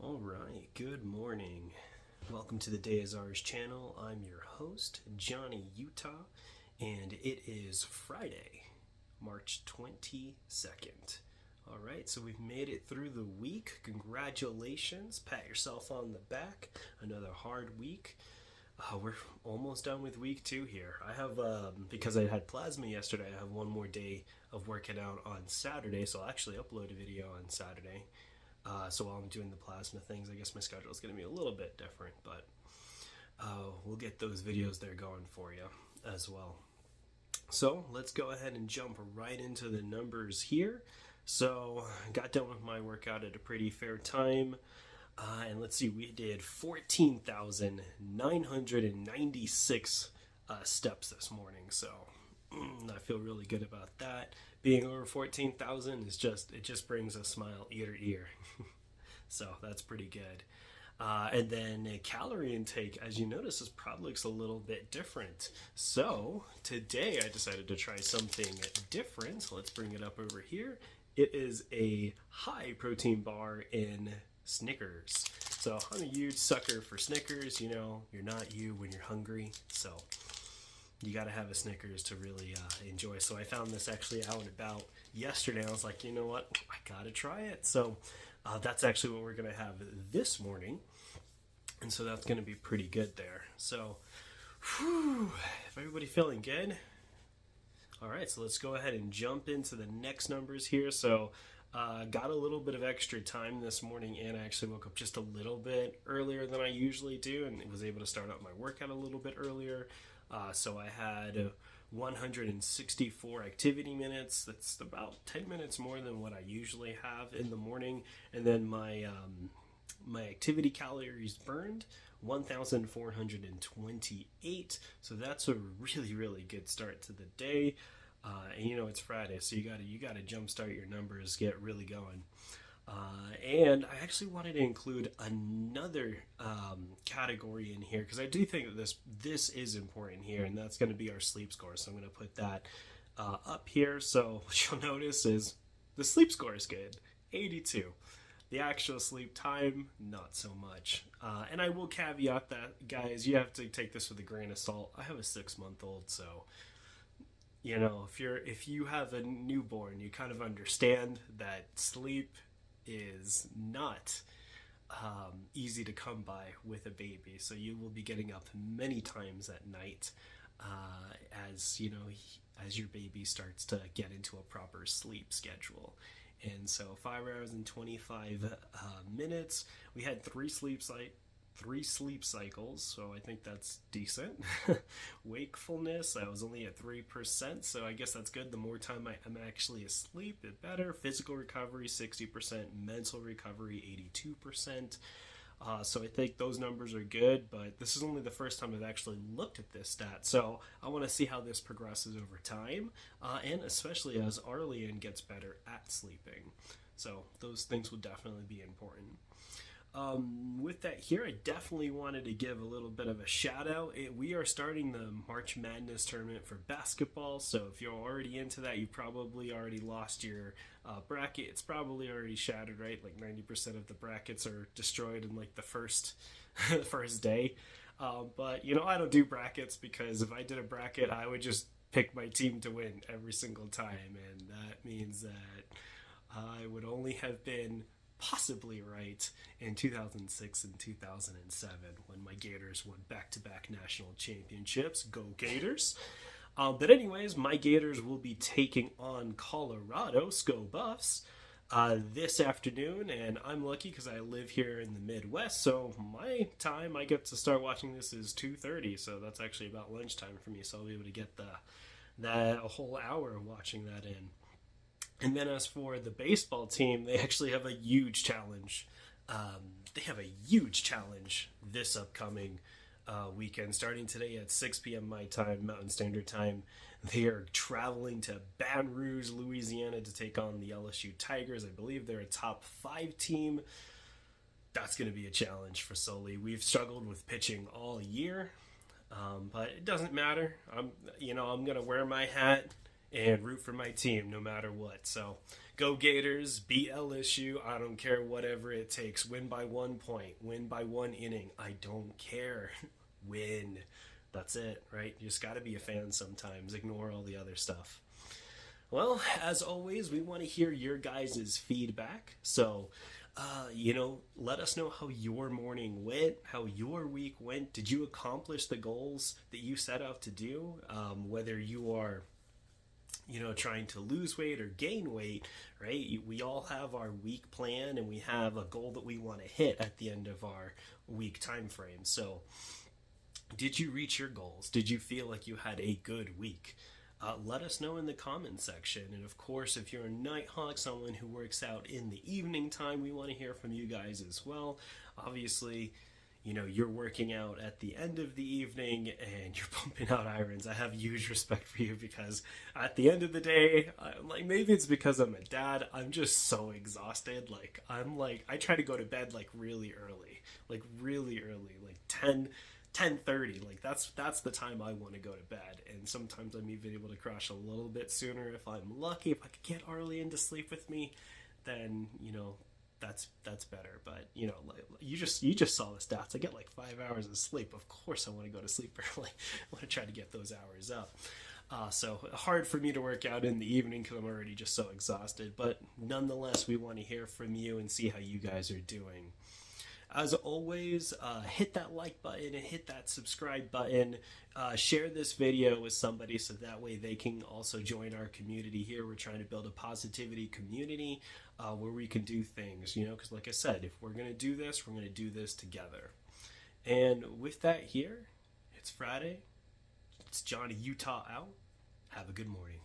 All right, good morning. Welcome to the Day is Ours channel. I'm your host, Johnny Utah, and it is Friday, March 22nd. All right, so we've made it through the week. Congratulations. Pat yourself on the back. Another hard week. We're almost done with week 2 here. I have, because I had plasma yesterday, I have one more day of working out on Saturday, so I'll actually upload a video on Saturday. So while I'm doing the plasma things, I guess my schedule is going to be a little bit different, but we'll get those videos there going for you as well. So let's go ahead and jump right into the numbers here. So I got done with my workout at a pretty fair time. And let's see, we did 14,996 steps this morning. So I feel really good about that. Being over 14,000 is it just brings a smile ear to ear. So that's pretty good. And then calorie intake, as you notice, is probably looks a little bit different. So today I decided to try something different. So let's bring it up over here. It is a high protein bar in Snickers. So I'm a huge sucker for Snickers. You know, you're not you when you're hungry. So you got to have a Snickers to really enjoy. So I found this actually out and about yesterday. I was like, you know what? I got to try it. So that's actually what we're going to have this morning. And so that's going to be pretty good there. So, if everybody feeling good? All right, so let's go ahead and jump into the next numbers here. So got a little bit of extra time this morning, and I actually woke up just a little bit earlier than I usually do and was able to start out my workout a little bit earlier. So I had 164 activity minutes. That's about 10 minutes more than what I usually have in the morning. And then my activity calories burned, 1,428. So that's a really, really good start to the day. And you know, it's Friday, so you gotta jumpstart your numbers, get really going. And I actually wanted to include another category in here because I do think that this is important here, and that's going to be our sleep score. So I'm going to put that up here. So what you'll notice is the sleep score is good, 82. The actual sleep time, not so much. And I will caveat that, guys, you have to take this with a grain of salt. I have a 6-month-old, so you know, if you have a newborn, you kind of understand that sleep is not easy to come by with a baby. So you will be getting up many times at night as you know, as your baby starts to get into a proper sleep schedule. And so 5 hours and 25 minutes. We had three sleep cycles, so I think that's decent. Wakefulness, I was only at 3%, so I guess that's good. The more time I'm actually asleep, the better. Physical recovery, 60%. Mental recovery, 82%. So I think those numbers are good, but this is only the first time I've actually looked at this stat, so I want to see how this progresses over time, and especially as Arlian gets better at sleeping. So those things will definitely be important. With that here, I definitely wanted to give a little bit of a shout out. We are starting the March Madness tournament for basketball, so if you're already into that, you probably already lost your bracket. It's probably already shattered, right? Like 90% of the brackets are destroyed in like the first day. But you know, I don't do brackets because if I did a bracket, I would just pick my team to win every single time, and that means that I would only have been possibly right in 2006 and 2007 when my Gators won back-to-back national championships. Go Gators! But anyways, my Gators will be taking on Colorado Sco Buffs this afternoon, and I'm lucky because I live here in the Midwest, so my time I get to start watching this is 2:30, so that's actually about lunchtime for me, so I'll be able to get a whole hour watching that in. And then as for the baseball team, they actually have a huge challenge. This upcoming weekend, starting today at 6 p.m. my time, Mountain Standard Time. They are traveling to Baton Rouge, Louisiana to take on the LSU Tigers. I believe they're a top 5 team. That's going to be a challenge for Sully. We've struggled with pitching all year, but it doesn't matter. I'm going to wear my hat and root for my team no matter what. So go Gators, beat LSU. I don't care, whatever it takes. Win by 1 point, win by 1 inning. I don't care. Win. That's it, right? You just got to be a fan sometimes. Ignore all the other stuff. Well, as always, we want to hear your guys' feedback. So, let us know how your morning went, how your week went. Did you accomplish the goals that you set out to do? Whether you are trying to lose weight or gain weight, right? We all have our week plan and we have a goal that we want to hit at the end of our week time frame. So, did you reach your goals? Did you feel like you had a good week? Let us know in the comments section. And of course, if you're a Nighthawk, someone who works out in the evening time, we want to hear from you guys as well. Obviously, you're working out at the end of the evening and you're pumping out irons. I have huge respect for you because at the end of the day, maybe it's because I'm a dad, I'm just so exhausted. I try to go to bed really early, like 10:30. That's the time I want to go to bed, and sometimes I'm even able to crash a little bit sooner if I'm lucky. If I could get Arlie into sleep with me, then that's better. But you just saw the stats. I get 5 hours of sleep. Of course I want to go to sleep early. I want to try to get those hours up. So hard for me to work out in the evening because I'm already just so exhausted, but nonetheless we want to hear from you and see how you guys are doing. As always, hit that like button and hit that subscribe button. Share this video with somebody so that way they can also join our community here. We're trying to build a positivity community where we can do things, because like I said, if we're going to do this, we're going to do this together. And with that here, it's Friday. It's Johnny Utah out. Have a good morning.